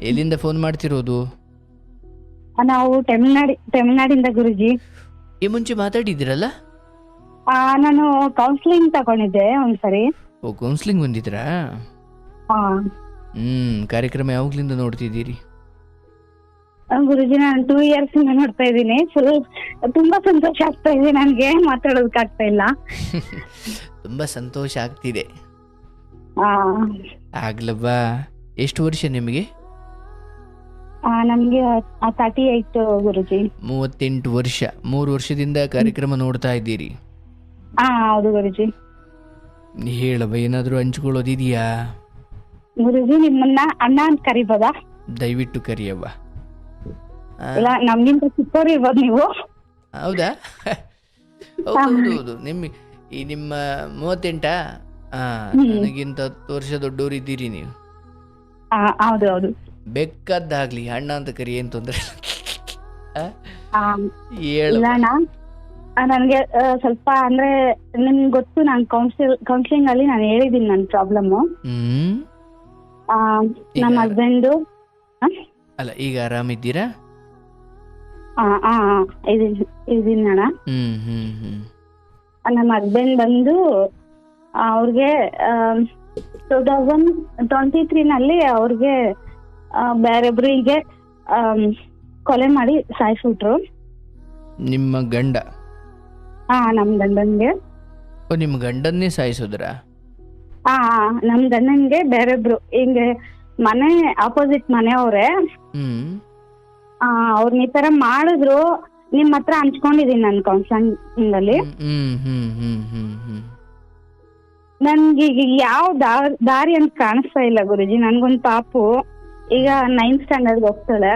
ಎಲ್ಲಿಂದ ಫೋನ್ ಮಾಡ್ತಿರೋದು? ನಾವು ತಮಿಳ್ನಾಡಿಂದ ಗುರುಜಿ. ಈ ಮುಂಚೆ ಮಾತಾಡಿದ್ದೀರಲ್ಲ? ನಾನು ಕೌನ್ಸಿಲಿಂಗ್ ತಗೊಂಡಿದ್ದೆ ಒಂದ್ಸರಿ. ಓ, ಕೌನ್ಸ್ಲಿಂಗ್ ಬಂದಿದ್ರಾ? ಆ, ಕಾರ್ಯಕ್ರಮ ಯಾವಾಗ್ಲಿಂದ ನೋಡ್ತಿದ್ದೀರಿ? ಗುರುಜಿ ನಾನು 2 years ಇಂದ ನೋಡ್ತಾ ಇದ್ದೀನಿ. ತುಂಬಾ ಸಂತೋಷ ಆಗ್ತಾ ಇದೆ, ನನ್ಗೆ ಮಾತಾಡೋದಕ್ಕಾಗ್ತಾ ಇಲ್ಲ. ತುಂಬಾ ಸಂತೋಷ ಆಗ್ತಿದೆ. ಆ, ಆಗ್ಲಬ್ಬಾ. ಎಷ್ಟು ವರ್ಷ ನಿಮಗೆ? ನಮ್ಗೆ 38 ಗುರುಜಿ. 38 ವರ್ಷ. 3 ವರ್ಷದಿಂದ ಕಾರ್ಯಕ್ರಮ ನೋಡ್ತಾ ಇದ್ದೀರಿ. ಹೌದು ಗುರುಜಿ. ಹೇಳವ್ವ, ಏನಾದರೂ ಹಂಚ್ಕೊಳ್ಳೋದಿದೆಯಾ? ಗುರುಜಿ ನಿಮ್ಮನ್ನ ಅಣ್ಣ ಅಂತ ಕರಿಬೋದಾ? ದಯವಿಟ್ಟು ಕರಿಯವ್ವ. ಇಲ್ಲ, ನಮ್ಗಿಂತ ಚಿಕ್ಕವ್ರು ಇರ್ಬೋದು ನೀವು. ಹೌದಾ? ಹೌದು. ನಿಮ್ಮ 38? ನನಗಿಂತ 10 ವರ್ಷ ದೊಡ್ಡವರು ಇದ್ದೀರಿ ನೀವು. ಹೌದು ಹೌದು. ಬೆಕ್ಕದ್ದಾಗ್ಲಿ, ಅಣ್ಣ ಅಂತ ಕರಿ, ಏನ್ ತೊಂದ್ರೆ ಇಲ್ಲ ನನ್ಗೆ ಸ್ವಲ್ಪ ಅಂದ್ರೆ ನಿಮ್ಗೆ ಗೊತ್ತು, ನಾನು ಕೌನ್ಸಿಲಿಂಗ್ ಅಲ್ಲಿ ನಾನು ಹೇಳಿದೀನಿ ನನ್ನ ಪ್ರಾಬ್ಲಮ್. ನಮ್ಮ ಹಸ್ಬೆಂಡು. ಅಲ್ಲ, ಈಗ ಆರಾಮಿದ್ದೀರಾ? ಇದೀನಿ ಅಣ್ಣ. ನಮ್ಮ ಹಸ್ಬೆಂಡ್ ಬಂದು ಅವ್ರಿಗೆ 2023 ನಲ್ಲಿ ಅವ್ರಿಗೆ ಬೇರೊಬ್ರಿಗೆ ಕೊಲೆ ಮಾಡಿ ಸಾಯಿಸ್ಬಿಟ್ರು. ನಿಮ್ಮ ಗಂಡ? ನಮ್ ಗಂಡನ್ಗೆ. ನಿಮ್ಮ ಗಂಡನ್ನೇ ಸಾಯಿಸೋದ್ರ? ನಮ್ ಗಂಡನ್ಗೆ ಬೇರೊಬ್ರು ಹಿಂಗೆ ಮನೆ ಆಪೋಸಿಟ್ ಮನೆಯವ್ರೆ ಅವ್ರನ್ನ ಈ ತರ ಮಾಡಿದ್ರು. ನಿಮ್ ಹತ್ರ ಹಂಚ್ಕೊಂಡಿದೀನಿ ನಾನು ಕೌನ್ಸಿಲಿಂಗ್ ಅಲ್ಲಿ. ನನ್ಗೆ ಈಗ ಯಾವ ದಾರಿ ಅಂತ ಕಾಣಿಸ್ತಾ ಇಲ್ಲ ಗುರುಜಿ. ನನ್ಗೊಂದ್ ಪಾಪು ಈಗ 9th ಸ್ಟ್ಯಾಂಡರ್ಡ್ ಹೋಗ್ತಾಳೆ.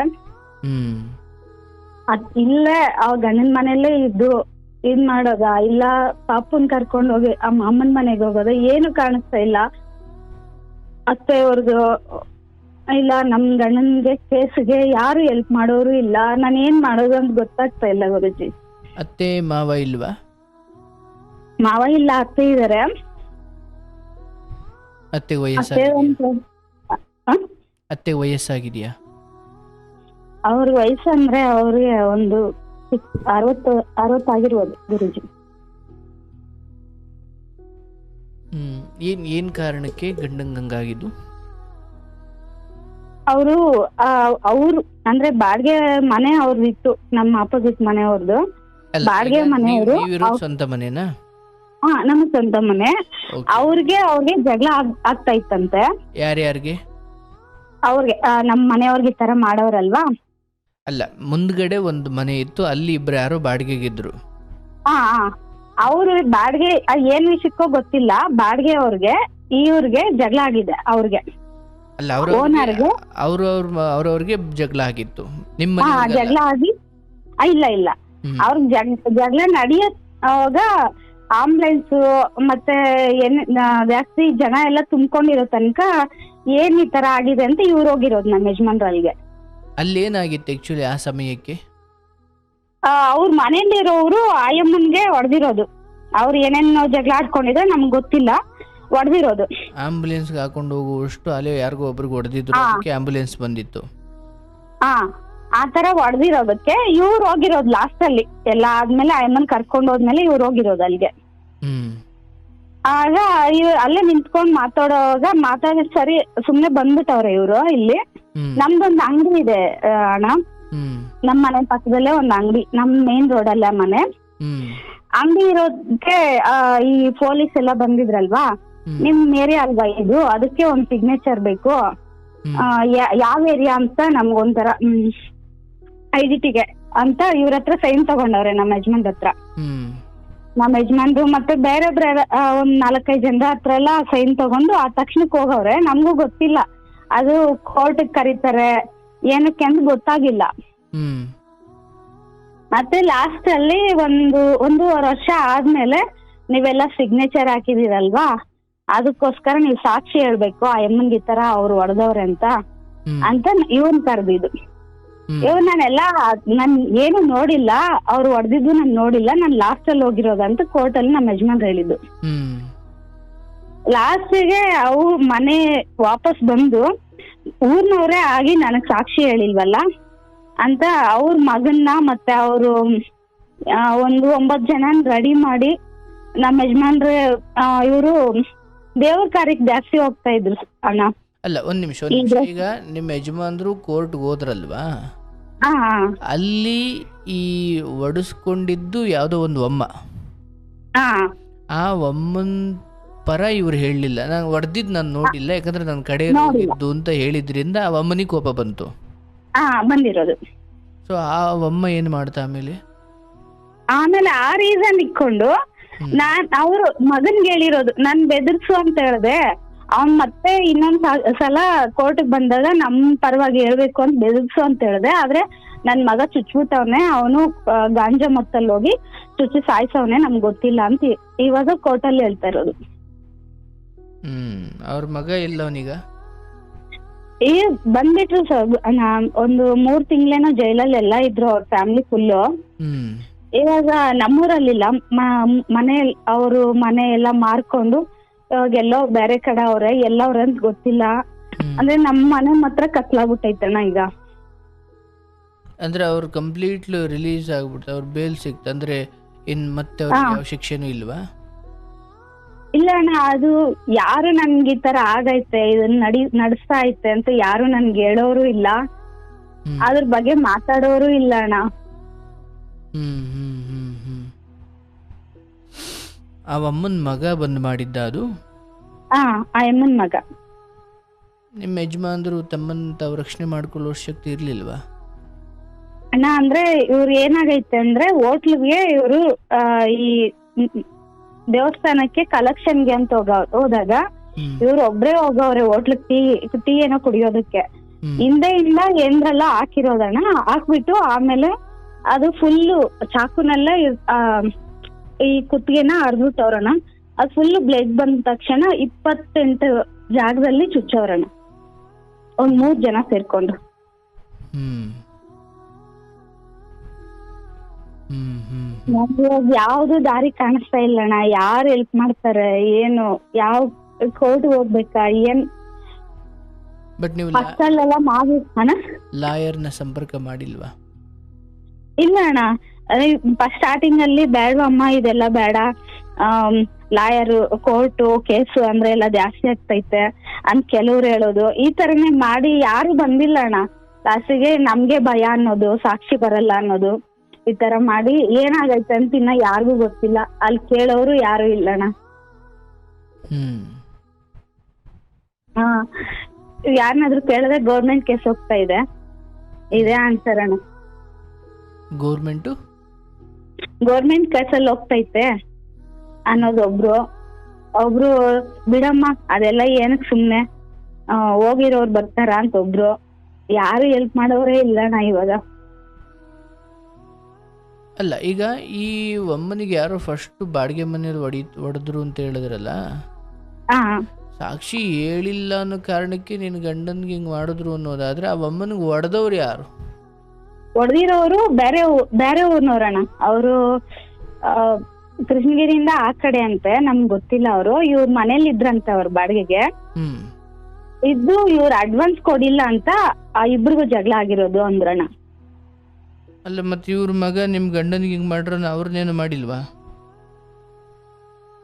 ಇಲ್ಲೇ ಅವ್ರ ಗಂಡನ ಮನೆಯಲ್ಲೇ ಇದ್ದು ಇದ್ ಮಾಡೋದ, ಇಲ್ಲ ಪಾಪುನ್ ಕರ್ಕೊಂಡ್ ಹೋಗಿ ಅಮ್ಮನ ಮನೆಗೆ ಹೋಗೋದ, ಏನು ಕಾಣಿಸ್ತಾ ಇಲ್ಲ. ಅತ್ತೆ ಅವ್ರದ್ದು ಇಲ್ಲ, ನಮ್ ಗಂಡನ್ಗೆ ಕೇಸ್ಗೆ ಯಾರು ಹೆಲ್ಪ್ ಮಾಡೋರು ಇಲ್ಲ. ನಾನು ಏನ್ ಮಾಡೋದು ಅಂತ ಗೊತ್ತಾಗ್ತಾ ಇಲ್ಲ ಗುರುಜಿ. ಅತ್ತೆ ಮಾವ ಇಲ್ವಾ? ಮಾವ ಇಲ್ಲ, ಅತ್ತೆ ಇದಾರೆ. ಅತ್ತೆ ವಯಸ್ಸಾಗಿದೆಯಾ? ಅವ್ರ ವಯಸ್ಸು ಅಂದ್ರೆ ಅವ್ರಿಗೆ ಒಂದು 60 ಆಗಿರ್ಬೋದು ಗುರುಜಿ. ಏನ್ ಕಾರಣಕ್ಕೆ ಗಂಡಂಗಾಗಿದ್ದು? ಅವರು ಅಂದ್ರೆ ಬಾಡಿಗೆ ಮನೆ ಅವ್ರದಿತ್ತು, ನಮ್ಮ ಆಪೋಸಿಟ್ ಮನೆಯವ್ರದ್ದು. ಬಾಡಿಗೆ ಮನೆಯವರು ಸ್ವಂತ ಮನೆನಾ? ನಮ್ಮ ಸ್ವಂತ ಮನೆ. ಅವ್ರಿಗೆ ಜಗಳ ಆಗ್ತಾ ಇತ್ತಂತೆ. ಯಾರ್ಯಾರಿಗೆ? ಅವ್ರಿಗೆ ನಮ್ಮ ಮನೆಯವ್ರಿಗೆ ಈ ತರ ಮಾಡೋರಲ್ವಾ. ಅಲ್ಲ, ಮುಂದ್ಗಡೆ ಒಂದು ಮನೆ ಇತ್ತು, ಅಲ್ಲಿ ಇಬ್ರು ಯಾರೋ ಬಾಡಿಗೆಗಿದ್ರು. ಅವ್ರು ಬಾಡಿಗೆ ಏನ್ ವಿಷಯಕ್ಕೋ ಗೊತ್ತಿಲ್ಲ, ಬಾಡಿಗೆ ಅವ್ರಿಗೆ ಇವ್ರಿಗೆ ಜಗಳ ಆಗಿದೆ. ಅವ್ರಿಗೆ ಅಲ್ಲ, ಓನರ್ಗೆ ಅವ್ರವ್ರಿಗೆ ಜಗಳ ಆಗಿತ್ತು. ನಿಮ್ಮ ಜಗಳ ಆಗಿ ಇಲ್ಲ ಅವ್ರಿಗೆ ಜಗಳ ನಡೆಯೋವಾಗ ಆಂಬುಲೆನ್ಸ್ ಮತ್ತೆ ಜಾಸ್ತಿ ಜನ ಎಲ್ಲ ತುಂಬ್ಕೊಂಡಿರೋ ತನಕ ಏನ್ ಈ ತರ ಆಗಿದೆ ಅಂತ ಇವ್ರು ಹೋಗಿರೋದು ನಮ್ಮ ಯಜಮಾನ್ರಲ್ಲಿಗೆ. ಅಲ್ಲಿ ಏನಾಗಿತ್ತು ಆಕ್ಚುಲಿ ಆ ಸಮಯಕ್ಕೆ? ಅವ್ರ ಮನೆಯಲ್ಲಿರೋರು ಆಯಮ್ಮನ್ಗೆ ಹೊಡೆದಿರೋದು. ಅವ್ರು ಏನೇನೋ ಜಗಳ ಆಡ್ಕೊಂಡಿದ್ರೆ ನಮ್ಗೆ ಗೊತ್ತಿಲ್ಲ, ಹೊಡೆದಿರೋದು. ಆಂಬುಲೆನ್ಸ್ ಹಾಕೊಂಡು ಹೋಗುವಷ್ಟು ಅಲ್ಲೇ ಯಾರಿಗೋ ಒಬ್ರಿಗೆ ಹೊಡೆದಿದ್ರು, ಅದಕ್ಕೆ ಆಂಬುಲೆನ್ಸ್ ಬಂದಿತ್ತು. ಆ ತರ ಹೊಡೆದಿರೋದಕ್ಕೆ ಇವ್ರು ಹೋಗಿರೋದು ಲಾಸ್ಟ್ ಅಲ್ಲಿ. ಎಲ್ಲ ಆದ್ಮೇಲೆ ಆಯಮ್ಮನ್ ಕರ್ಕೊಂಡು ಹೋದ್ಮೇಲೆ ಇವ್ರು ಹೋಗಿರೋದು ಅಲ್ಲಿಗೆ. ಆಗ ಅಲ್ಲೇ ನಿಂತ್ಕೊಂಡ್ ಮಾತಾಡಿದ್ ಸರಿ ಸುಮ್ನೆ ಬಂದ್ಬಿಟ್ಟವ್ರೆ ಇವ್ರು. ಇಲ್ಲಿ ನಮ್ದೊಂದು ಅಂಗಡಿ ಇದೆ ಅಣ್ಣ, ನಮ್ ಮನೆ ಪಕ್ಕದಲ್ಲೇ ಒಂದ್ ಅಂಗಡಿ, ನಮ್ ಮೇನ್ ರೋಡ್ ಅಲ್ಲ ಮನೆ. ಅಂಗಡಿ ಇರೋದಕ್ಕೆ ಈ ಪೊಲೀಸ್ ಎಲ್ಲ ಬಂದಿದ್ರಲ್ವಾ, ನಿಮ್ ಏರಿಯಾ ಅಲ್ವಾ ಇದು, ಅದಕ್ಕೆ ಒಂದ್ ಸಿಗ್ನೇಚರ್ ಬೇಕು. ಯಾವ ಏರಿಯಾ ಅಂತ ನಮ್ಗೊಂಥರ ಐಡೆಂಟಿಗೆ ಅಂತ ಇವ್ರ ಹತ್ರ ಸೈನ್ ತಗೊಂಡವ್ರೆ ನಮ್ಮ ಯಜಮಾನ್ರ ಹತ್ರ. ನಮ್ಮ ಯಜಮಾನ್ರು ಮತ್ತೆ ಬೇರೊಬ್ರ ಒಂದ್ 4-5 ಜನರ ಹತ್ರ ಎಲ್ಲ ಸೈನ್ ತಗೊಂಡು ಆ ತಕ್ಷಣಕ್ಕೆ ಹೋಗವ್ರೆ. ನಮ್ಗೂ ಗೊತ್ತಿಲ್ಲ, ಅದು ಕೋರ್ಟ್ ಕರೀತಾರೆ ಏನಕ್ಕೆ ಅಂತ ಗೊತ್ತಾಗಿಲ್ಲ. ಮತ್ತೆ ಲಾಸ್ಟ್ ಅಲ್ಲಿ ಒಂದೂವರೆ ವರ್ಷ ಆದ್ಮೇಲೆ ನೀವೆಲ್ಲ ಸಿಗ್ನೇಚರ್ ಹಾಕಿದಿರಲ್ವಾ, ಅದಕ್ಕೋಸ್ಕರ ನೀವ್ ಸಾಕ್ಷಿ ಹೇಳ್ಬೇಕು ಆ ಎಮ್ಮನ್ಗೆ ಈ ತರ ಅವ್ರು ಹೊಡೆದವ್ರೆ ಅಂತ ಇವನ್ ಕರ್ದಿದ್ದು. ನಾನೆಲ್ಲ ನಾನ್ ಏನು ನೋಡಿಲ್ಲ, ಅವ್ರು ಹೊಡೆದಿದ್ದು ನಾನ್ ನೋಡಿಲ್ಲ, ನಾನ್ ಲಾಸ್ಟ್ ಅಲ್ಲಿ ಹೋಗಿರೋದಂತ ಕೋರ್ಟ್ ಅಲ್ಲಿ ನಮ್ಮ ಯಜಮಾನ್ ಹೇಳಿದ್ದು. ಲಾಸ್ಟಿಗೆ ಅವು ಮನೆ ವಾಪಸ್ ಬಂದು ಊರ್ನವ್ರೇ ಆಗಿ ನನಗ್ ಸಾಕ್ಷಿ ಹೇಳಿಲ್ವಲ್ಲ ಅಂತ ಅವ್ರ ಮಗನ್ನ ಮತ್ತೆ ಅವರು ಒಂದು 9 ಜನ ರೆಡಿ ಮಾಡಿ ನಮ್ಮ ಯಜಮಾನ್ರೆ ಇವರು ದೇವ್ರ ಕಾರ್ಯಕ್ಕೆ ಜಾಸ್ತಿ ಹೋಗ್ತಾ ಇದ್ರು ಅಣ್ಣ. ಅಲ್ಲ ಒಂದ್ ನಿಮಿಷ. ಈಗ ನಿಮ್ಮ ಯಜಮಾನ್ರು ಕೋರ್ಟ್ಗೆ ಹೋದ್ರಲ್ವಾ, ಹಾ ಅಲ್ಲಿ ಈ ಒಡಿಸ್ಕೊಂಡಿದ್ದು ಯಾವುದೋ ಒಂದು ಒಮ್ಮ, ಹಾ ಆ ಒಮ್ಮನ್ ಪರ ಇವ್ರು ಹೇಳಲಿಲ್ಲ. ನಾನು ಹೊಡೆದಿದ್ದು ನಾನು ನೋಡಿಲ್ಲ, ಯಾಕಂದ್ರೆ ನನ್ನ ಕಡೆ ಹೋಗಿದ್ದು ಅಂತ ಹೇಳಿದ್ರಿಂದ ಆ ಒಮ್ಮನಿಗೆ ಕೋಪ ಬಂತು. ಬಂದಿರೋದು. ಸೊ ಆ ಒಮ್ಮ ಏನು ಮಾಡ್ತಾ ಆಮೇಲೆ ಆ ರೀಸನ್ ಇಟ್ಕೊಂಡು ನಾನ್ ಅವ್ರು ಮಗನ್ಗೆ ಹೇಳಿರೋದು, ನಾನ್ ಬೆದರ್ಸು ಅಂತ ಹೇಳ್ದೆ. ಅವ್ನ್ ಮತ್ತೆ ಇನ್ನೊಂದ್ ಸಲ ಕೋರ್ಟ್ಗೆ ಬಂದಾಗ ನಮ್ ಪರವಾಗಿ ಹೇಳ್ಬೇಕು ಅಂತ ಬೆದರ್ಸು ಅಂತ ಹೇಳ್ದೆ. ಆದ್ರೆ ನನ್ ಮಗ ಚುಚ್ಬಿಟ್ಟವ್ನೆ, ಅವನು ಗಾಂಜಾ ಮೊತ್ತಲ್ಲಿ ಹೋಗಿ ಚುಚ್ಚಿ ಸಾಯ್ಸವ್ನೆ, ನಮ್ಗೆ ಗೊತ್ತಿಲ್ಲ ಅಂತ ಇವಾಗ ಕೋರ್ಟಲ್ಲಿ ಹೇಳ್ತಾ ಇರೋದು. ಅವ್ರ ಮಗ ಇಲ್ಲ ಅವನೀಗ? ಬಂದ್ಬಿಟ್ರು ಸರ್, ಒಂದು 3 ತಿಂಗಳೇನೋ ಜೈಲಲ್ಲಿ ಎಲ್ಲ ಇದ್ರು ಅವ್ರ ಫ್ಯಾಮಿಲಿ ಫುಲ್ಲು. ಇವಾಗ ನಮ್ಮೂರಲ್ಲಿಲ್ಲ, ಮನೆ ಅವರು ಮನೆ ಎಲ್ಲ ಮಾರ್ಕೊಂಡು ಇವಾಗ ಎಲ್ಲೋ ಬೇರೆ ಕಡೆ ಅವ್ರೆ, ಎಲ್ಲವ್ರೆ ಅಂತ ಗೊತ್ತಿಲ್ಲ. ಅಂದ್ರೆ ನಮ್ಮ ಮನೆ ಮಾತ್ರ ಕತ್ಲಾಗ್ಬಿಟ್ಟೈತಣ್ಣ ಈಗ. ಅಂದ್ರೆ ಅವ್ರು ಕಂಪ್ಲೀಟ್ ರಿಲೀಸ್ ಆಗ್ಬಿಡ್ತ, ಅವ್ರ ಬೇಲ್ ಸಿಕ್ತ ಅಂದ್ರೆ ಇನ್ ಮತ್ತೆ ಅವ್ರಿಗೆ ಯಾವ ಶಿಕ್ಷೆನೂ ಇಲ್ವಾ? ಇಲ್ಲ ಅಣ್ಣ, ಅದು ಯಾರು ನನ್ಗೆ ಈ ತರ ಆಗೈತೆ, ಇದನ್ನ ನಡೆಸ್ತಾ ಐತೆ ಅಂತ ಯಾರು ನನ್ಗೆ ಹೇಳೋರು ಇಲ್ಲ, ಅದ್ರ ಬಗ್ಗೆ ಮಾತಾಡೋರು ಇಲ್ಲ ಅಣ್ಣ. ಆ ಅಮ್ಮನ್ ಮಗ ಬಂದ್ ಮಾಡಿದ್ದ ಅದು? ಆ ಅಮ್ಮನ್ ಮಗ. ನಿಮ್ಮ ಯಜಮಾನ್ರು ತಮ್ಮನ್ ತಾವು ರಕ್ಷಣೆ ಮಾಡ್ಕೊಳ್ಳೋ ಶಕ್ತಿ ಇರ್ಲಿಲ್ವಾ? ಅಣ್ಣ ಅಂದ್ರೆ ಇವ್ರು ಏನಾಗೈತೆ ಅಂದ್ರೆ ಹೋಟ್ಲಿಗೆ ಇವರು ಈ ದೇವಸ್ಥಾನಕ್ಕೆ ಕಲೆಕ್ಷನ್ಗೆ ಅಂತ ಹೋದಾಗ ಇವ್ರು ಒಬ್ರೇ ಹೋಗವ್ರೆ ಹೋಟ್ಲಿಗೆ ಟೀ ಏನೋ ಕುಡಿಯೋದಕ್ಕೆ. ಹಿಂದೆಯಿಂದ ಏನ್ರೆಲ್ಲ ಹಾಕಿರೋದಣ್ಣ, ಹಾಕ್ಬಿಟ್ಟು ಆಮೇಲೆ ಅದು ಫುಲ್ಲು ಚಾಕುನೆಲ್ಲ ಈ ಕುತ್ತಿಗೆನ ಹರಿದ್ಬಿಟ್ಟವ್ರಣ್ಣ. ಅದು ಫುಲ್ ಬ್ಲಡ್ ಬಂದ ತಕ್ಷಣ 28 ಜಾಗದಲ್ಲಿ ಚುಚ್ಚವ್ರಣ್ಣ, ಒಂದ್ 3 ಜನ ಸೇರ್ಕೊಂಡು. ನಮ್ಗೆ ಯಾವ್ದು ದಾರಿ ಕಾಣಿಸ್ತಾ ಇಲ್ಲಣ್ಣ, ಯಾರು ಹೆಲ್ಪ್ ಮಾಡ್ತಾರೆ, ಏನು ಯಾವ ಕೋರ್ಟ್ ಹೋಗ್ಬೇಕಾ ಏನ್? ಬಟ್ ನೀವು ಅಷ್ಟಲ್ಲೆಲ್ಲ ಮಾಡಿ ಅಣ್ಣ ಲಾಯರ್ನ ಸಂಪರ್ಕ ಮಾಡಿಲ್ವಾ? ಇಲ್ಲ ಅಣ್ಣ, ಫಸ್ಟ್ ಸ್ಟಾರ್ಟಿಂಗ್ ಅಲ್ಲಿ ಬೇಡವಮ್ಮ, ಇದೆಲ್ಲ ಬೇಡ, ಲಾಯರು ಕೋರ್ಟು ಕೇಸು ಅಂದ್ರೆ ಎಲ್ಲ ಜಾಸ್ತಿ ಆಗ್ತೈತೆ ಅಂತ ಕೆಲವ್ರು ಹೇಳೋದು. ಈ ತರನೇ ಮಾಡಿ ಯಾರು ಬಂದಿಲ್ಲ ಅಣ್ಣ. ಲಾಸ್ಟಿಗೆ ನಮ್ಗೆ ಭಯ ಅನ್ನೋದು, ಸಾಕ್ಷಿ ಬರಲ್ಲ ಅನ್ನೋದು, ಈ ತರ ಮಾಡಿ ಏನಾಗೈತೆ ಅಂತ ಇನ್ನ ಯಾರಿಗೂ ಗೊತ್ತಿಲ್ಲ. ಅಲ್ಲಿ ಕೇಳೋರು ಯಾರು ಇಲ್ಲಣ್ಣ. ಯಾರನ್ನಾದ್ರೂ ಕೇಳಿದ್ರೆ ಗೌರ್ಮೆಂಟ್ ಕೇಸ್ ಹೋಗ್ತಾ ಇದೆ, ಇದೇ ಆನ್ಸರ್ ಅಣ್ಣ. ಗೌರ್ಮೆಂಟ್ ಕೇಸಲ್ಲಿ ಹೋಗ್ತೈತೆ ಅನ್ನೋದು ಒಬ್ರು ಬಿಡಮ್ಮ ಅದೆಲ್ಲ ಏನಕ್ ಸುಮ್ನೆ ಹೋಗಿರೋರು ಬರ್ತಾರ ಅಂತ ಒಬ್ರು. ಯಾರು ಹೆಲ್ಪ್ ಮಾಡೋರೇ ಇಲ್ಲಣ್ಣ ಇವಾಗ. ಅಲ್ಲ ಈಗ ಈ ಅಮ್ಮನಿಗೆ ಯಾರೋ ಫಸ್ಟ್ ಬಾಡಿಗೆ ಮನೆಯವ್ರು ಹೊಡೆದ್ರು ಅಂತ ಹೇಳಿದ್ರಲ್ಲ, ಸಾಕ್ಷಿ ಹೇಳಿಲ್ಲ ಅನ್ನೋ ಕಾರಣಕ್ಕೆ ನಿನ್ ಗಂಡನ್ಗೆ ಹಿಂಗ್ ಮಾಡಿದ್ರು ಅನ್ನೋದಾದ್ರೆ ಆ ಅಮ್ಮನಿಗೆ ಹೊಡೆದವ್ರು ಯಾರು? ಹೊಡೆದಿರೋರು ಬೇರೆ ಊರ್ನವ್ರಣ್ಣ. ಅವರು ಕೃಷ್ಣಗಿರಿಯಿಂದ ಆ ಕಡೆ ಅಂತೆ, ನಮ್ಗೆ ಗೊತ್ತಿಲ್ಲ. ಅವರು ಇವ್ರ ಮನೇಲಿ ಇದ್ರಂತೆ, ಅವ್ರ ಬಾಡಿಗೆಗೆ ಇದ್ದು ಇವ್ರ ಅಡ್ವಾನ್ಸ್ ಕೊಡಿಲ್ಲ ಅಂತ ಆ ಇಬ್ರಿಗೂ ಜಗಳ ಆಗಿರೋದು ಅಂದ್ರಣ್ಣ. ಅಲ್ಲ ಮತ್ತೆ ಇವ್ರ ಮಗ ನಿಮ್ ಗಂಡನಿಗೆ ಹಿಂಗ್ ಮಾಡ್ರ ಅವ್ರನ್ನೇನು ಮಾಡಿಲ್ವಾ?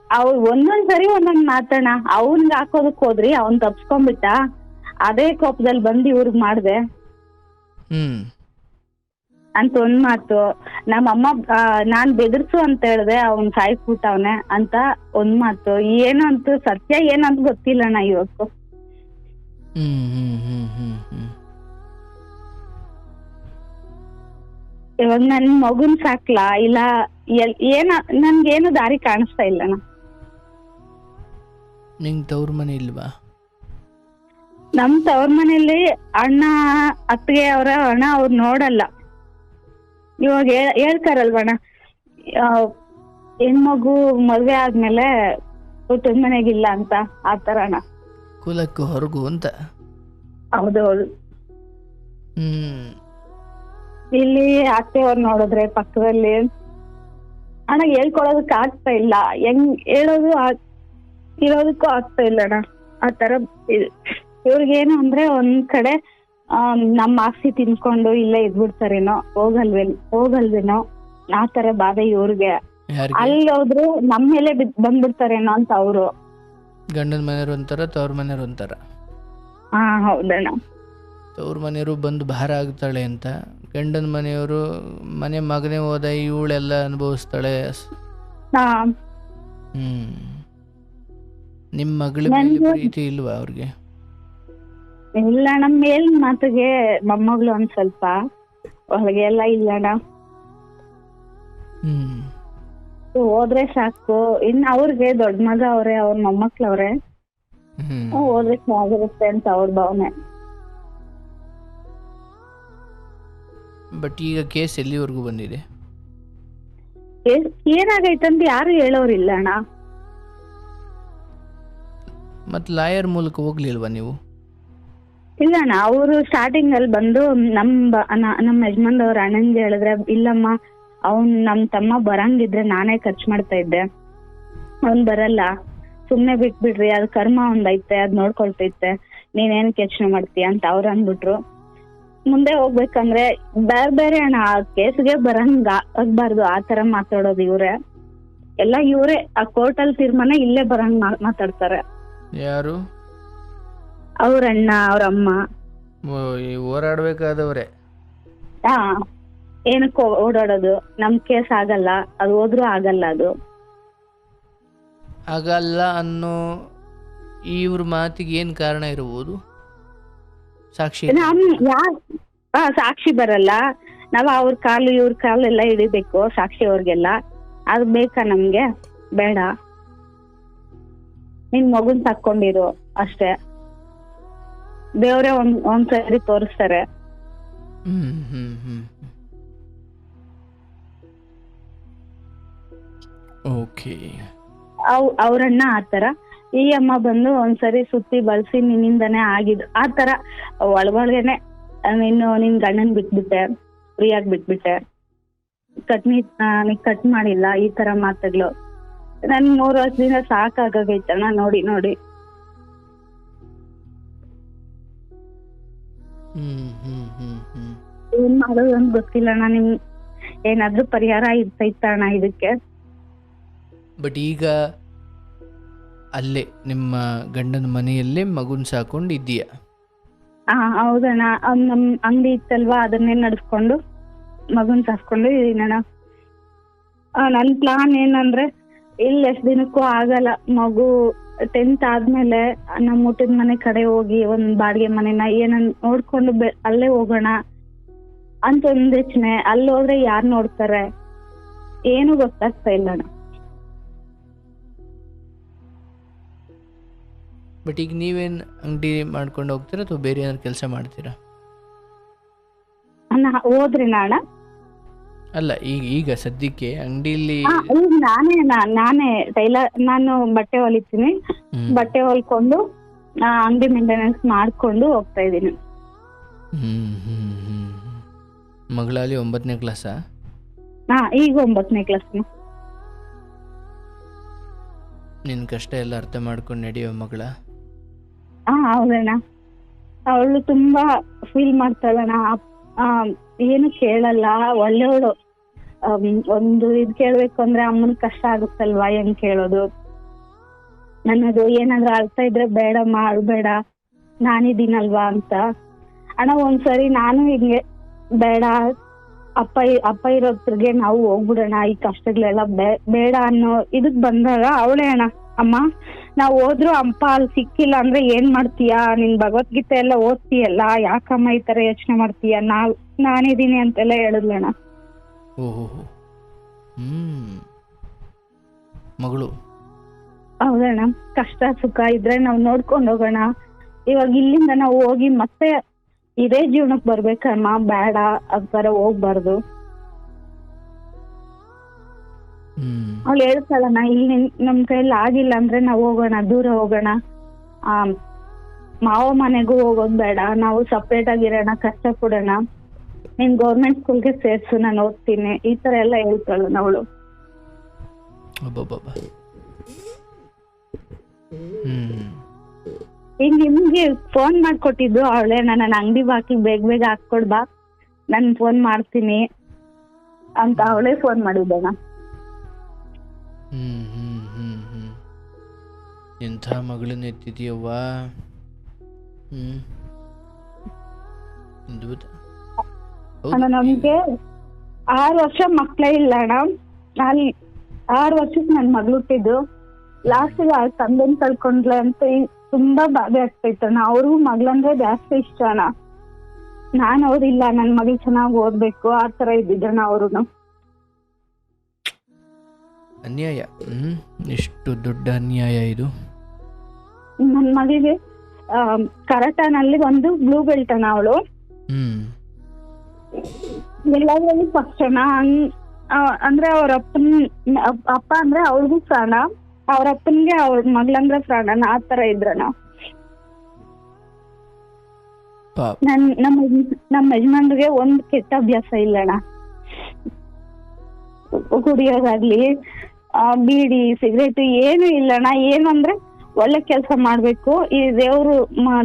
ಅವ್ರು ಒಂದೊಂದ್ಸರಿ ಒಂದೊಂದ್ ಮಾತಣ್ಣ. ಅವನ್ಗೆ ಹಾಕೋದಕ್ ಹೋದ್ರಿ, ಅವ್ನ್ ತಪ್ಸ್ಕೊಂಡ್ಬಿಟ್ಟ, ಅದೇ ಕೋಪದಲ್ಲಿ ಬಂದು ಇವ್ರಿಗೆ ಮಾಡ್ದೆ ಅಂತ ಒಂದ್ ಮಾತು. ನಮ್ಮಮ್ಮ ನಾನ್ ಬೆದರ್ಸು ಅಂತ ಹೇಳ್ದೆ, ಅವ್ನ್ ಸಾಯಿಸ್ಬಿಟ್ಟವ್ನೆ ಅಂತ ಒಂದ್ ಮಾತು. ಏನು ಅಂತ ಸತ್ಯ ಏನಂತ ಗೊತ್ತಿಲ್ಲಣ್ಣ ಇವತ್ತು. ಇವಾಗ ನನ್ ಮಗುನ್ ಸಾಕ್ಲಾ ಇಲ್ಲ ನನ್ಗೇನು ದಾರಿ ಕಾಣಿಸ್ತಾ ಇಲ್ಲಣ್ಣ. ನಿಂಗ್ ತವ್ರ ಮನೆ ಇಲ್ವಾ? ನಮ್ ತವ್ರ ಮನೇಲಿ ಅಣ್ಣ ಅತ್ತಿಗೆ ಅಣ್ಣ ಅವ್ರು ನೋಡಲ್ಲ. ಇವಾಗ ಹೇಳ್ತಾರಲ್ವಣ್ಣ, ಹೆಣ್ಮಗು ಮದ್ವೆ ಆದ್ಮೇಲೆ ಊಟದ ಮನೆಗಿಲ್ಲ ಅಂತ, ಆತರ ಅಣ್ಣ. ಕುಲಕ್ಕೂ ಹೊರಗು ಅಂತ. ಹೌದೌದು. ಇಲ್ಲಿ ಅತ್ತೆಯವ್ರು ನೋಡಿದ್ರೆ ಪಕ್ಕದಲ್ಲಿ ಅಣ್ಣ ಹೇಳ್ಕೊಳೋದಕ್ ಆಗ್ತಾ ಇಲ್ಲ, ಹೆಂಗ್ ಹೇಳೋದು ಇರೋದಕ್ಕೂ ಆಗ್ತಾ ಇಲ್ಲ ಅಣ್ಣ. ಆ ತರ ಇವ್ರಿಗೇನು ಅಂದ್ರೆ ಒಂದ್ ಕಡೆ ನಮ್ಮ ಆಸ್ತಿ ತಿನ್ಕೊಂಡು ಇಲ್ಲೇ ಇದ್ಬಿಡ್ತಾರೇನೋ, ಹೋಗಲ್ವೇನೋ ಆ ತರ ಬಾಧೆ ಇವ್ರಿಗೆ. ಅಲ್ಲಿ ಹೋದ್ರು ನಮ್ ಮೇಲೆ ಬಂದ್ಬಿಡ್ತಾರೇನೋ ಅಂತ ಅವ್ರು. ಗಂಡನ ಮನೆಯವ್ರು ಅಂತಾರ, ತವ್ರ ಮನೆಯವ್ರು ಅಂತಾರ. ಹಾ ಹೌದಣ್ಣ. ತವ್ರ ಮನೆಯವರು ಬಂದು ಭಾರ ಆಗ್ತಾಳೆ ಅಂತ, ಗಂಡನ ಮನೆಯವರು ಮನೆ ಮಗನೇ ಹೋದ ಇವಳೆಲ್ಲ ಅನುಭವಿಸ್ತಾಳೆ. ಹಾ ನಿಮ್ಮ ಮಗಳ ಮೇಲೆ ಪ್ರೀತಿ ಇಲ್ವಾ ಅವ್ರಿಗೆ? ಇಲ್ಲ ಅಣ್ಣ, ಮೇಲ್ ಮಾತಿಗೆ ಮೊಮ್ಮಗಳು ಒಂದ್ ಸ್ವಲ್ಪ, ಒಳಗೆ ಎಲ್ಲ ಇಲ್ಲ ಅಣ್ಣ. ಹೋದ್ರೆ ಸಾಕು. ಇನ್ ಅವ್ರಿಗೆ ದೊಡ್ಡ ಮಗ ಅವ್ರೆ, ಅವ್ರ ಮೊಮ್ಮಕ್ಳವ್ರೆ, ಹೋದ್ರೆ ಚೆನ್ನಾಗಿರುತ್ತೆ ಅಂತ ಅವ್ರ ಭಾವನೆ. ಬಟ್ ಈಗ ಕೇಸ್ ಎಲ್ಲಿವರೆಗೂ ಬಂದಿದೆ? ಏನಾಗೈತಂತ ಯಾರು ಹೇಳೋರಿಲ್ಲ ಅಣ್ಣ. ಮತ್ ಲಾಯರ್ ಮೂಲಕ ಹೋಗ್ಲಿಲ್ವಾ ನೀವು? ಇಲ್ಲ ಅಣ್ಣ, ಅವರು ಸ್ಟಾರ್ಟಿಂಗ್ ಅಲ್ಲಿ ಬಂದು ನಮ್ಮ ಯಜಮಾನ್ದವ್ರ ಅಣ್ಣಂಗೆ ಹೇಳಿದ್ರೆ, ಇಲ್ಲಮ್ಮ ನಮ್ ತಮ್ಮ ಬರಂಗಿದ್ರೆ ನಾನೇ ಖರ್ಚು ಮಾಡ್ತಾ ಇದ್ದೆ, ಅವ್ನ್ ಬರಲ್ಲ, ಸುಮ್ನೆ ಬಿಟ್ಬಿಡ್ರಿ, ಅದ್ ಕರ್ಮ ಒಂದೈತೆ, ಅದ್ ನೋಡ್ಕೊಳ್ತೈತೆ, ನೀನೇನ್ ಯೋಚನೆ ಮಾಡ್ತೀಯ ಅಂತ ಅವ್ರ ಅಂದ್ಬಿಟ್ರು. ಮುಂದೆ ಹೋಗ್ಬೇಕಂದ್ರೆ ಬೇರೆ ಅಣ್ಣ, ಆ ಕೇಸ್ಗೆ ಆಗ್ಬಾರ್ದು ಆ ತರ ಮಾತಾಡೋದು ಇವ್ರೆ ಎಲ್ಲ. ಇವ್ರೆ ಆ ಕೋರ್ಟಲ್ ತೀರ್ಮಾನ ಇಲ್ಲೇ ಬರಂಗ್ ಮಾತಾಡ್ತಾರೆ. ಯಾರು? ಅವ್ರ ಅಣ್ಣ, ಅವ್ರ ಅಮ್ಮ. ಹೋರಾಡ್ಬೇಕಾದವ್ರೆ. ಹಾ, ಏನಕ್ಕೆ ಓಡಾಡೋದು? ನಮ್ ಕೇಸ್ ಆಗಲ್ಲ, ಅದು ಹೋದ್ರೂ ಆಗಲ್ಲ, ಅದು ಆಗಲ್ಲ ಅನ್ನೋ ಇವ್ರ ಮಾತಿಗೆ ಏನ್ ಕಾರಣ ಇರಬಹುದು? ಸಾಕ್ಷಿ ಸಾಕ್ಷಿ ಬರಲ್ಲ, ನಾವ್ ಅವ್ರ ಕಾಲು ಇವ್ರ ಕಾಲು ಎಲ್ಲ ಹಿಡಿಬೇಕು ಸಾಕ್ಷಿ ಅವ್ರಿಗೆಲ್ಲ. ಅದು ಬೇಕಾ ನಮ್ಗೆ? ಬೇಡ, ನಿನ್ ಮಗುನ್ ತಕ್ಕೊಂಡಿರು ಅಷ್ಟೇ. ದೇವ್ರೆ ಒಂದ್ಸರಿ ತೋರಿಸ್ತಾರೆ. ಓಕೆ. ಅವ್ರಣ್ಣ ಆತರ, ಈ ಅಮ್ಮ ಬಂದು ಒಂದ್ಸರಿ ಸುತ್ತಿ ಬಳಸಿ ನಿನ್ನಿಂದಾನೇ ಆಗಿದ್ ಆ ತರ ಒಳಗೊಳಗೇನೆ ನಿನ್ ಗಂಡನ್ ಬಿಟ್ಬಿಟ್ಟೆ, ಫ್ರೀಯಾಗಿ ಬಿಟ್ಬಿಟ್ಟೆ, ಕಟ್ ಮಾಡಿಲ್ಲ, ಈ ತರ ಮಾತುಗಳು. ನನ್ 3 ವರ್ಷದಿಂದ ಸಾಕಾಗೈತಣ್ಣ ನೋಡಿ ನೋಡಿ. ಏನ್ ಮಾಡೋದು ಅಂತ ಗೊತ್ತಿಲ್ಲ ಅಣ್ಣ. ನಿಮ್ ಏನಾದ್ರೂ ಪರಿಹಾರ ಇರ್ತೈತಣ್ಣ ಇದಕ್ಕೆ? ಬಟ್ ಈಗ ಅಲ್ಲೇ ನಿಮ್ಮ ಗಂಡನ ಮನೆಯಲ್ಲೇ ಮಗುನ್ ಸಾಕೊಂಡು ಇದ್ದೀಯ? ಹೌದಣ್ಣ, ನಮ್ ಅಂಗಡಿ ಇತ್ತಲ್ವಾ, ಅದನ್ನೇ ನಡ್ಸ್ಕೊಂಡು ಮಗುನ್ ಸಾಕೊಂಡು ಇದೀನಣ್ಣ. ನನ್ ಪ್ಲಾನ್ ಏನಂದ್ರೆ, ಇಲ್ಲಿ ಎಷ್ಟ್ ದಿನಕ್ಕೂ ಆಗಲ್ಲ, ಮಗು 10th ಆದ್ಮೇಲೆ ನಮ್ ಊಟದ ಮನೆ ಕಡೆ ಹೋಗಿ ಒಂದ್ ಬಾಡಿಗೆ ಮನೆನ ಏನನ್ ನೋಡ್ಕೊಂಡು ಅಲ್ಲೇ ಹೋಗೋಣ ಅಂತ ಒಂದ್ ಯೋಚನೆ. ಅಲ್ಲಿ ಹೋದ್ರೆ ಯಾರ್ ನೋಡ್ತಾರೆ ಏನು ಗೊತ್ತಾಗ್ತಾ ಇಲ್ಲ ಅಣ್ಣ. ಬಟ್ ಈಗ ನೀವೇನ್ ಅಂಗಡಿ ಮಾಡ್ಕೊಂಡು ಹೋಗ್ತೀರಾ ಅಥವಾ ಬೇರೆ ಏನಾದ್ರು ಕೆಲಸ ಮಾಡ್ತೀರಾ? ಹೋದ್ರಿ ಅಣ್ಣ? ಅಲ್ಲ, ಈಗ ಸದ್ಯಕ್ಕೆ ಅಂಗಡಿಯಲ್ಲಿ ನಾನೇ ಟೈಲರ್, ನಾನು ಬಟ್ಟೆ ಹೊಲಿತೀನಿ. ಬಟ್ಟೆ ಹೊಲ್ಕೊಂಡು ಅಂಗಡಿ ಮೇಂಟೆನೆನ್ಸ್ ಮಾಡ್ಕೊಂಡು ಹೋಗ್ತಾ ಇದೀನಿ. ಮಗಳಲ್ಲಿ 9ನೇ ಕ್ಲಾಸಾ? ಈಗ 9ನೇ ಕ್ಲಾಸ್. ನಿನ್ ಕಷ್ಟ ಎಲ್ಲ ಅರ್ಥ ಮಾಡ್ಕೊಂಡು ನಡೆಯೋ ಮಗಳ? ಹೌದಣ್ಣ, ಅವಳು ತುಂಬಾ ಫೀಲ್ ಮಾಡ್ತಾಳಣ್ಣ. ಏನು ಕೇಳಲ್ಲ, ಒಳ್ಳೆಯವಳು. ಒಂದು ಇದ್ ಕೇಳ್ಬೇಕು ಅಂದ್ರೆ ಅಮ್ಮನ್ ಕಷ್ಟ ಆಗುತ್ತಲ್ವಾ, ಹೆಂಗ್ ಕೇಳೋದು? ನನ್ನದು ಏನಾದ್ರೂ ಅಳ್ತಾ ಇದ್ರೆ ಬೇಡಮ್ಮ, ಅಳ್ಬೇಡ, ನಾನಿದ್ದೀನಲ್ವಾ ಅಂತ. ಅಣ್ಣ ಒಂದ್ಸರಿ ನಾನು ಹಿಂಗೆ ಬೇಡ, ಅಪ್ಪ ಇರೋದ್ರಿಗೆ ನಾವು ಹೋಗ್ಬಿಡೋಣ, ಈ ಕಷ್ಟಗಳೆಲ್ಲ ಬೇಡ ಅನ್ನೋ ಇದಕ್ ಬಂದಾಗ ಅವಳೇ ಅಣ್ಣ, ಅಮ್ಮ ನಾವ್ ಹೋದ್ರು ಅಪ್ಪ ಅಲ್ಲಿ ಸಿಕ್ಕಿಲ್ಲ ಅಂದ್ರೆ ಏನ್ ಮಾಡ್ತೀಯಾ? ನಿನ್ ಭಗವದ್ಗೀತೆ ಎಲ್ಲ ಓದ್ತೀಯಲ್ಲ, ಯಾಕಮ್ಮ ಈ ತರ ಯೋಚನೆ ಮಾಡ್ತೀಯ? ನಾನಿದೀನಿ ಅಂತೆಲ್ಲ ಹೇಳಿದ್ಲಣ್ಣ. ಮಗಳು? ಹೌದಣ್ಣ, ಕಷ್ಟ ಸುಖ ಇದ್ರೆ ನಾವ್ ನೋಡ್ಕೊಂಡ್ ಹೋಗೋಣ. ಇವಾಗ ಇಲ್ಲಿಂದ ನಾವು ಹೋಗಿ ಮತ್ತೆ ಇದೇ ಜೀವನಕ್ ಬರ್ಬೇಕಮ್ಮ, ಬೇಡ, ಅದ್ ತರ ಹೋಗ್ಬಾರ್ದು. ಅವಳು ಹೇಳ್ತಾಳಣ್ಣ, ಇಲ್ಲಿ ನಮ್ ಕೈಯಲ್ಲಿ ಆಗಿಲ್ಲ ಅಂದ್ರೆ ನಾವ್ ಹೋಗೋಣ, ದೂರ ಹೋಗೋಣ, ಮಾವ ಮನೆಗೂ ಹೋಗೋದ್ ಬೇಡ, ನಾವು ಸಪ್ರೇಟ್ ಆಗಿರೋಣ, ಕಷ್ಟ ಪಡೋಣ, ನೀನ್ ಗೌರ್ಮೆಂಟ್ ಸ್ಕೂಲ್ಗೆ ಸೇರ್ಸು, ನಾನು ಓದ್ತೀನಿ, ಈ ತರ ಎಲ್ಲ ಹೇಳ್ತಾಳಣ್ಣ ಅವಳು. ಈಗ ನಿಮ್ಗೆ ಫೋನ್ ಮಾಡ್ಕೊಟ್ಟಿದ್ದು ಅವಳೆ, ನನ್ನ ಅಂಗಡಿ ಬಾಕಿ ಬೇಗ ಬೇಗ ಹಾಕ್ಕೊಡ್ ಬಾ, ನಾನು ಫೋನ್ ಮಾಡ್ತೀನಿ ಅಂತ ಅವಳೇ ಫೋನ್ ಮಾಡಿದ್ದಣ್ಣ. ಹ್ಮ್ ಹ್ಮ್ ಹ್ಮ್ ಹ್ಮ್ ಎಂಥ ಮಗಳನ್ನ ಎತ್ತಿದೀಯವ್ವ. ಹ್ಮ್ ಅದ್ಭುತ. ಹೌದು. ಅಣ್ಣ ನಮ್ಗೆ 6 ವರ್ಷ ಮಕ್ಳೇ ಇಲ್ಲ ಅಣ್ಣ. ಅಲ್ಲಿ 6 ವರ್ಷಕ್ಕೆ ನನ್ ಮಗಳು ಹುಟ್ಟಿದ್ದು, ಲಾಸ್ಟಿಗೆ ತಂದೆನ್ ಕಳ್ಕೊಂಡ್ಲೆ ಅಂತ ತುಂಬಾ ಬಾಧೆ ಆಗ್ತೈತೆ ಅಣ್ಣ. ಅವ್ರಿಗೂ ಮಗಳಂದ್ರೆ ಜಾಸ್ತಿ ಇಷ್ಟ ಅಣ್ಣ. ನಾನ್ ಅವ್ರಿಲ್ಲ, ನನ್ ಮಗಳು ಚೆನ್ನಾಗಿ ಓದ್ಬೇಕು ಆ ತರ ಇದ್ದಿದ್ದಣ್ಣ ಅವ್ರುನು. ಅನ್ಯಾಯ. ಎಷ್ಟು ದೊಡ್ಡ ಅನ್ಯಾಯ ಇದು. ನನ್ ಮಗಳಿಗೆ ಕರಾಟನಲ್ಲಿ ಒಂದು ಬ್ಲೂ ಬೆಲ್ಟ್ ಅಣ್ಣ. ಅವಳು ಹ್ಮ್ ಎಲ್ಲದ್ರಲ್ಲಿ ಫಸ್ಟ್ ಅಣ್ಣ. ಅಂದ್ರೆ ಅವ್ರ ಅಪ್ಪ ಅಂದ್ರೆ ಅವ್ರಿಗೂ ಪ್ರಾಣ, ಅವ್ರ ಅಪ್ಪನ್ಗೆ ಅವ್ರ ಮಗಳಂದ್ರೆ ಪ್ರಾಣ, ಆ ತರ ಇದ್ರಣ್ಣ. ಪಾಪ. ನಮ್ಮ ಯಜಮಾನ್ರಿಗೆ ಒಂದ್ ಕೆಟ್ಟ ಅಭ್ಯಾಸ ಇಲ್ಲಣ್ಣ. ಕುಡಿಯೋದಾಗ್ಲಿ, ಬೀಡಿ, ಸಿಗರೇಟ್ ಏನು ಇಲ್ಲಣ್ಣ. ಏನು ಅಂದ್ರೆ ಒಳ್ಳೆ ಕೆಲಸ ಮಾಡ್ಬೇಕು, ಈ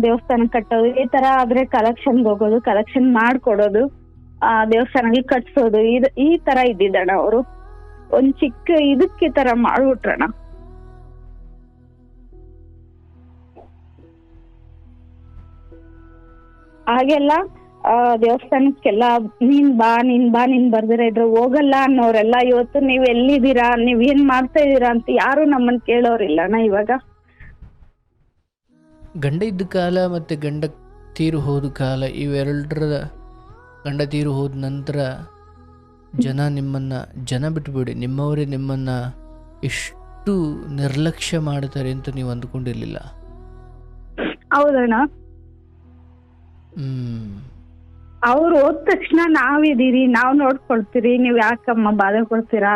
ದೇವಸ್ಥಾನ ಕಟ್ಟೋದು, ಈ ತರ ಆದ್ರೆ ಕಲೆಕ್ಷನ್ ಹೋಗೋದು, ಕಲೆಕ್ಷನ್ ಮಾಡ್ಕೊಡೋದು, ದೇವಸ್ಥಾನಕ್ಕೆ ಕಟ್ಸೋದು, ಈ ತರ ಇದ್ದಿದ್ದಣ್ಣ. ಅವರು ಒಂದ್ ಚಿಕ್ಕ ಇದಕ್ಕೆ ತರ ಮಾಡ್ಬಿಟ್ರಣ್ಣ. ಹಾಗೆಲ್ಲ ದೇವಸ್ಥಾನಕ್ಕೆಲ್ಲ ನೀನ್ ಬರ್ದಿರ ಇದ್ರೆ ಹೋಗಲ್ಲ ಅನ್ನೋರೆಲ್ಲ ಇವತ್ತು ನೀವ್ ಎಲ್ಲಿದ್ದೀರಾ, ನೀವ್ ಏನ್ ಮಾಡ್ತಾ ಇದೀರಾ ಅಂತ ಯಾರು ನಮ್ಮನ್ ಕೇಳೋರಿಲ್ಲಣ್ಣ ಇವಾಗ. ಗಂಡ ಇದ್ದ ಕಾಲ ಮತ್ತು ಗಂಡ ತೀರು ಹೋದ ಕಾಲ, ಇವೆರಡರ ಗಂಡ ತೀರು ಹೋದ ನಂತರ ಜನ ಬಿಟ್ಬಿಡಿ, ನಿಮ್ಮವರೇ ನಿಮ್ಮನ್ನು ಎಷ್ಟು ನಿರ್ಲಕ್ಷ್ಯ ಮಾಡ್ತಾರೆ ಅಂತ ನೀವು ಅಂದ್ಕೊಂಡಿರ್ಲಿಲ್ಲ. ಹೌದಣ್ಣ. ಅವ್ರು ಹೋದ ತಕ್ಷಣ ನಾವಿದೀರಿ, ನಾವ್ ನೋಡ್ಕೊಳ್ತೀರಿ, ನೀವ್ ಯಾಕಮ್ಮ ಬಾಧೆ ಕೊಡ್ತೀರಾ,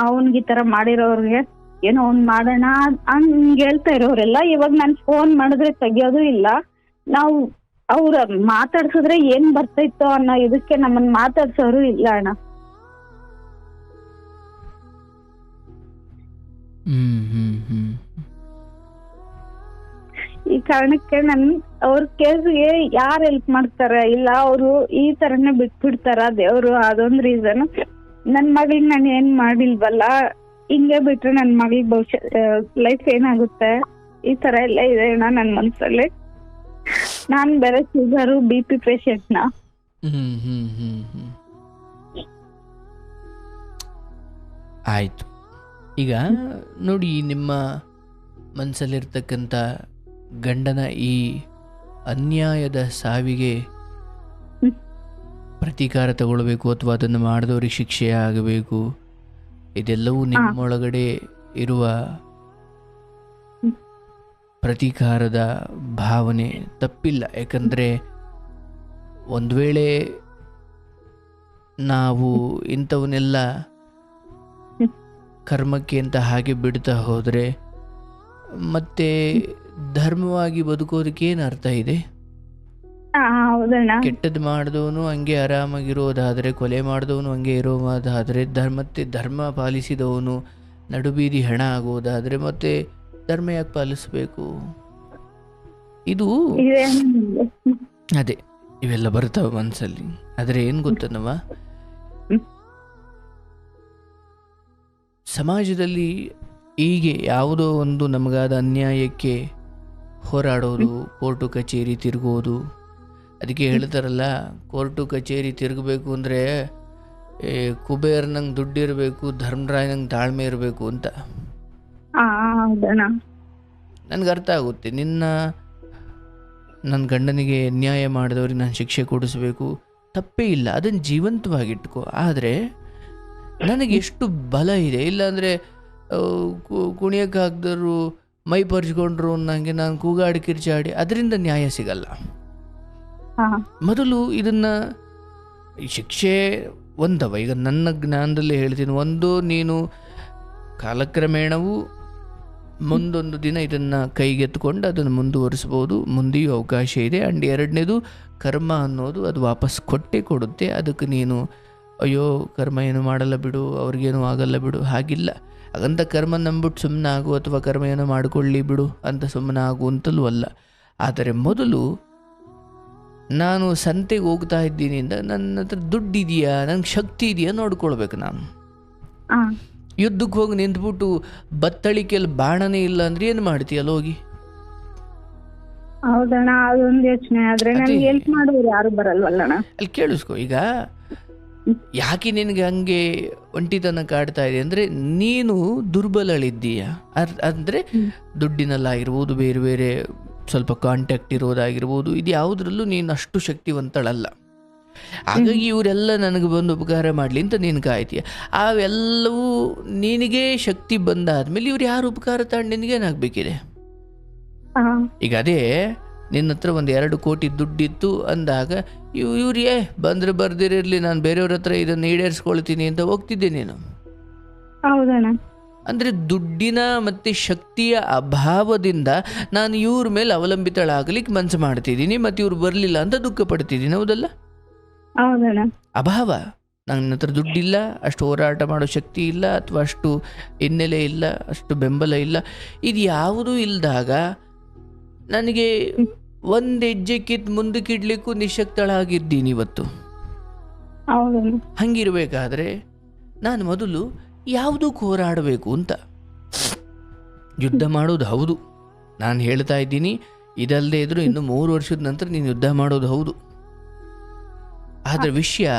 ಅವನ್ಗೆ ಈ ತರ ಮಾಡಿರೋರ್ಗೆ ಏನೋ ಒಂದ್ ಮಾಡೋಣ ಹಂಗ ಹೇಳ್ತಾ ಇರೋರೆಲ್ಲ ಇವಾಗ ನಾನ್ ಫೋನ್ ಮಾಡಿದ್ರೆ ತೆಗಿಯೋದು ಇಲ್ಲ. ನಾವು ಅವ್ರ ಮಾತಾಡ್ಸಿದ್ರೆ ಏನ್ ಬರ್ತೈತೋ ಅನ್ನೋ ಇದಕ್ಕೆ ನಮ್ಮನ್ ಮಾತಾಡ್ಸೋರು ಇಲ್ಲ ಅಣ್ಣ. ಈ ಕಾರಣಕ್ಕೆ ಅವ್ರ ಕೇಸ್ಗೆ ಯಾರು ಹೆಲ್ಪ್ ಮಾಡ್ತಾರ, ಇಲ್ಲ ಅವರು ಈ ತರನೇ ಬಿಟ್ಬಿಡ್ತಾರ ದೇವ್ರು, ಅದೊಂದ್ ರೀಸನ್. ನನ್ ಮಗಳಿಗೆ ನಾನು ಏನ್ ಮಾಡಿಲ್ವಲ್ಲ, ಹಿಂಗೆ ಬಿಟ್ರೆ ನನ್ ಮಗಳಿಗೆ ಭವಿಷ್ಯ ಲೈಫ್ ಏನಾಗುತ್ತೆ, ಈ ತರ ಎಲ್ಲ ಇದೆ ಅಣ್ಣ ನನ್ ಮನ್ಸಲ್ಲಿ. ನಾನ್ ಬೇರೆ ಶುಗರು BP ಪೇಷಂಟ್ ನ. ಆಯ್ತು. ಈಗ ನೋಡಿ, ನಿಮ್ಮ ಮನಸ್ಸಲ್ಲಿರ್ತಕ್ಕಂಥ ಗಂಡನ ಈ ಅನ್ಯಾಯದ ಸಾವಿಗೆ ಪ್ರತೀಕಾರ ತಗೊಳ್ಬೇಕು ಅಥವಾ ಅದನ್ನು ಮಾಡಿದವ್ರಿಗೆ ಶಿಕ್ಷೆ ಆಗಬೇಕು, ಇದೆಲ್ಲವೂ ನಿಮ್ಮೊಳಗಡೆ ಇರುವ ಪ್ರತೀಕಾರದ ಭಾವನೆ ತಪ್ಪಿಲ್ಲ. ಯಾಕಂದರೆ ಒಂದು ವೇಳೆ ನಾವು ಇಂಥವನ್ನೆಲ್ಲ ಕರ್ಮಕ್ಕೆ ಅಂತ ಹಾಗೆ ಬಿಡ್ತಾ ಹೋದರೆ ಮತ್ತೆ ಧರ್ಮವಾಗಿ ಬದುಕೋದಕ್ಕೆ ಏನು ಅರ್ಥ ಇದೆ? ಕೆಟ್ಟದ್ದು ಮಾಡಿದವನು ಹಂಗೆ ಆರಾಮಾಗಿರೋದಾದರೆ, ಕೊಲೆ ಮಾಡಿದವನು ಹಂಗೆ ಇರೋದಾದರೆ, ಧರ್ಮ ಪಾಲಿಸಿದವನು ನಡುಬೀದಿ ಹೆಣ ಆಗೋದಾದರೆ ಮತ್ತೆ ಧರ್ಮ ಯಾಕೆ ಪಾಲಿಸಬೇಕು? ಇದು ಅದೇ ಇವೆಲ್ಲ ಬರ್ತಾವ ಮನಸ್ಸಲ್ಲಿ. ಆದರೆ ಏನು ಗೊತ್ತನವ, ಸಮಾಜದಲ್ಲಿ ಹೀಗೆ ಯಾವುದೋ ಒಂದು ನಮಗಾದ ಅನ್ಯಾಯಕ್ಕೆ ಹೋರಾಡೋದು, ಕೋರ್ಟು ಕಚೇರಿ ತಿರುಗೋದು. ಅದಕ್ಕೆ ಹೇಳ್ತಾರಲ್ಲ, ಕೋರ್ಟು ಕಚೇರಿ ತಿರುಗಬೇಕು ಅಂದರೆ ಕುಬೇರ್ನಂಗೆ ದುಡ್ಡಿರಬೇಕು, ಧರ್ಮರಾಯನಂಗೆ ತಾಳ್ಮೆ ಇರಬೇಕು ಅಂತ. ನನಗೆ ಅರ್ಥ ಆಗುತ್ತೆ. ನನ್ನ ಗಂಡನಿಗೆ ನ್ಯಾಯ ಮಾಡಿದವ್ರಿಗೆ ನಾನು ಶಿಕ್ಷೆ ಕೊಡಿಸ್ಬೇಕು, ತಪ್ಪೇ ಇಲ್ಲ, ಅದನ್ನು ಜೀವಂತವಾಗಿಟ್ಕೋ. ಆದರೆ ನನಗೆ ಎಷ್ಟು ಬಲ ಇದೆ, ಇಲ್ಲಾಂದರೆ ಕುಣಿಯಕ್ಕೆ ಹಾಕಿದ್ರು ಮೈ ಪರ್ಚ್ಕೊಂಡ್ರು ನನಗೆ ನಾನು ಕೂಗಾಡಿ ಕಿರ್ಚಾಡಿ ಅದರಿಂದ ನ್ಯಾಯ ಸಿಗಲ್ಲ. ಮೊದಲು ಇದನ್ನು ಶಿಕ್ಷೆ ಒಂದವ. ಈಗ ನನ್ನ ಜ್ಞಾನದಲ್ಲಿ ಹೇಳ್ತೀನಿ, ಒಂದು ನೀನು ಕಾಲಕ್ರಮೇಣವು ಮುಂದೊಂದು ದಿನ ಇದನ್ನು ಕೈಗೆತ್ಕೊಂಡು ಅದನ್ನು ಮುಂದುವರಿಸ್ಬೋದು, ಮುಂದೆಯೂ ಅವಕಾಶ ಇದೆ. ಆ್ಯಂಡ್ ಎರಡನೇದು, ಕರ್ಮ ಅನ್ನೋದು ಅದು ವಾಪಸ್ ಕೊಟ್ಟೇ ಕೊಡುತ್ತೆ. ಅದಕ್ಕೆ ನೀನು ಅಯ್ಯೋ ಕರ್ಮ ಏನು ಮಾಡಲ್ಲ ಬಿಡು, ಅವ್ರಿಗೇನು ಆಗಲ್ಲ ಬಿಡು, ಹಾಗಿಲ್ಲ. ಹಾಗಂತ ಕರ್ಮ ನಂಬಿಟ್ಟು ಸುಮ್ಮನೆ ಆಗು ಅಥವಾ ಕರ್ಮ ಏನೋ ಮಾಡಿಕೊಳ್ಳಿ ಬಿಡು ಅಂತ ಸುಮ್ಮನೆ ಆಗು ಅಂತಲೂ ಅಲ್ಲ. ಆದರೆ ಮೊದಲು ನಾನು ಸಂತೆಗೆ ಹೋಗ್ತಾ ಇದ್ದೀನಿ ಅಂದ ನನ್ನ ಹತ್ರ ದುಡ್ಡಿದೆಯಾ, ನನಗೆ ಶಕ್ತಿ ಇದೆಯಾ ನೋಡ್ಕೊಳ್ಬೇಕು ನಾನು. ಹಾ ಯುದ್ಧಕ್ಕೆ ಹೋಗಿ ನಿಂತ್ಬಿಟ್ಟು ಬತ್ತಳಿಕೆಯಲ್ಲಿ ಬಾಣನೇ ಇಲ್ಲ ಅಂದ್ರೆ ಏನು ಮಾಡ್ತೀಯಲ್ಲ ಹೋಗಿ? ಹೌದಣ್ಣ, ಅದೊಂದು ಯೋಚನೆ. ಆದ್ರೆ ನನ್ಗೆ ಹೆಲ್ಪ್ ಮಾಡೋರು ಯಾರು ಬರಲ್ವಲ್ಲಣ್ಣ. ಅಲ್ಲಿ ಕೇಳಿಸ್ಕೊ, ಈಗ ಯಾಕೆ ನಿನಗೆ ಹಂಗೆ ಒಂಟಿತನ ಕಾಡ್ತಾ ಇದೆ ಅಂದರೆ ನೀನು ದುರ್ಬಲಳಿದ್ದೀಯ. ಅಂದರೆ ದುಡ್ಡಿನಲ್ಲಾಗಿರ್ಬೋದು, ಬೇರೆ ಬೇರೆ ಸ್ವಲ್ಪ ಕಾಂಟ್ಯಾಕ್ಟ್ ಇರೋದಾಗಿರ್ಬೋದು, ಇದು ಯಾವುದ್ರಲ್ಲೂ ನೀನು ಅಷ್ಟು ಶಕ್ತಿವಂತಳಲ್ಲ. ಹಾಗಾಗಿ ಇವರೆಲ್ಲ ನನಗೆ ಬಂದು ಉಪಕಾರ ಮಾಡಲಿ ಅಂತ ನೀನು ಕಾಯ್ತೀಯ. ಅವೆಲ್ಲವೂ ನಿನಗೆ ಶಕ್ತಿ ಬಂದಾದ್ಮೇಲೆ ಇವ್ರು ಯಾರು ಉಪಕಾರ ತಗೊಂಡು ನಿನಗೇನಾಗಬೇಕಿದೆ? ಈಗ ಅದೇ ನಿನ್ನ ಹತ್ರ ಒಂದು 2 ಕೋಟಿ ದುಡ್ಡಿತ್ತು ಅಂದಾಗ ಇವ್ರಿಗೆ ಬಂದರೆ ಬರ್ದಿರಿರಲಿ, ನಾನು ಬೇರೆಯವ್ರ ಹತ್ರ ಇದನ್ನು ಈಡೇರಿಸ್ಕೊಳ್ತೀನಿ ಅಂತ ಹೋಗ್ತಿದ್ದೆ ನೀನು. ಹೌದಣ್ಣ. ಅಂದರೆ ದುಡ್ಡಿನ ಮತ್ತು ಶಕ್ತಿಯ ಅಭಾವದಿಂದ ನಾನು ಇವ್ರ ಮೇಲೆ ಅವಲಂಬಿತಳಾಗಲಿಕ್ಕೆ ಮನಸ್ಸು ಮಾಡ್ತಿದ್ದೀನಿ, ಮತ್ತು ಇವ್ರು ಬರಲಿಲ್ಲ ಅಂತ ದುಃಖ ಪಡ್ತಿದ್ದೀನಿ. ಹೌದಲ್ಲ? ಹೌದಣ್ಣ. ಅಭಾವ. ನನ್ನ ಹತ್ರ ದುಡ್ಡಿಲ್ಲ, ಅಷ್ಟು ಹೋರಾಟ ಮಾಡೋ ಶಕ್ತಿ ಇಲ್ಲ, ಅಥವಾ ಅಷ್ಟು ಹಿನ್ನೆಲೆ ಇಲ್ಲ, ಅಷ್ಟು ಬೆಂಬಲ ಇಲ್ಲ. ಇದು ಯಾವುದೂ ಇಲ್ಲದಾಗ ನನಗೆ ಒಂದು ಹೆಜ್ಜೆ ಮುಂದಕ್ಕೆ ಇಡ್ಲಿಕ್ಕೂ ನಿಶಕ್ತಳಾಗಿದ್ದೀನಿ ಇವತ್ತು. ಹೌದಣ್ಣ. ಹಂಗಿರ್ಬೇಕಾದ್ರೆ ನಾನು ಮೊದಲು ಯಾವುದಕ್ಕೆ ಹೋರಾಡಬೇಕು ಅಂತ. ಯುದ್ಧ ಮಾಡೋದು ಹೌದು, ನಾನು ಹೇಳ್ತಾ ಇದ್ದೀನಿ. ಇದಲ್ಲದೆ ಇದ್ರೂ ಇನ್ನು 3 ವರ್ಷದ ನಂತರ ನೀನು ಯುದ್ಧ ಮಾಡೋದು ಹೌದು. ಆದರೆ ವಿಷಯ,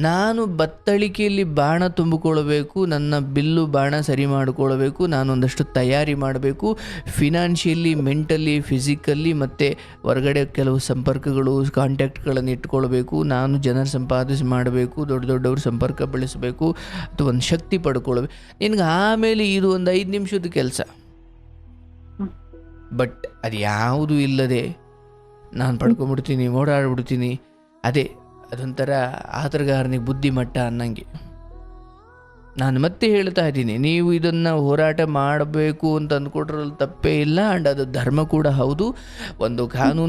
ನಾನು ಬತ್ತಳಿಕೆಯಲ್ಲಿ ಬಾಣ ತುಂಬಿಕೊಳ್ಬೇಕು, ನನ್ನ ಬಿಲ್ಲು ಬಾಣ ಸರಿ ಮಾಡಿಕೊಳ್ಬೇಕು, ನಾನೊಂದಷ್ಟು ತಯಾರಿ ಮಾಡಬೇಕು, ಫಿನಾನ್ಷಿಯಲಿ, ಮೆಂಟಲಿ, ಫಿಸಿಕಲಿ, ಮತ್ತು ಹೊರಗಡೆ ಕೆಲವು ಸಂಪರ್ಕಗಳು, ಕಾಂಟ್ಯಾಕ್ಟ್ಗಳನ್ನು ಇಟ್ಕೊಳ್ಬೇಕು, ನಾನು ಜನರ ಸಂಪಾದಿಸಿ ಮಾಡಬೇಕು, ದೊಡ್ಡವ್ರ ಸಂಪರ್ಕ ಬೆಳೆಸಬೇಕು, ಅಥವಾ ಒಂದು ಶಕ್ತಿ ಪಡ್ಕೊಳ್ಬೇಕು. ನಿನಗೆ ಆಮೇಲೆ ಇದು ಒಂದು 5 ನಿಮಿಷದ ಕೆಲಸ. ಬಟ್ ಅದು ಯಾವುದೂ ಇಲ್ಲದೆ ನಾನು ಪಡ್ಕೊಂಬಿಡ್ತೀನಿ, ಓಡಾಡ್ಬಿಡ್ತೀನಿ. ಅದೊಂಥರ ಆತರಗಾರನಿಗೆ ಬುದ್ಧಿಮಟ್ಟ ಅನ್ನಂಗೆ. ನಾನು ಮತ್ತೆ ಹೇಳ್ತಾ ಇದ್ದೀನಿ, ನೀವು ಇದನ್ನು ಹೋರಾಟ ಮಾಡಬೇಕು ಅಂತ ಅಂದ್ಕೊಟ್ರಲ್ಲಿ ತಪ್ಪೇ ಇಲ್ಲ. ಆ್ಯಂಡ್ ಅದು ಧರ್ಮ ಕೂಡ ಹೌದು. ಒಂದು ಕಾನೂನು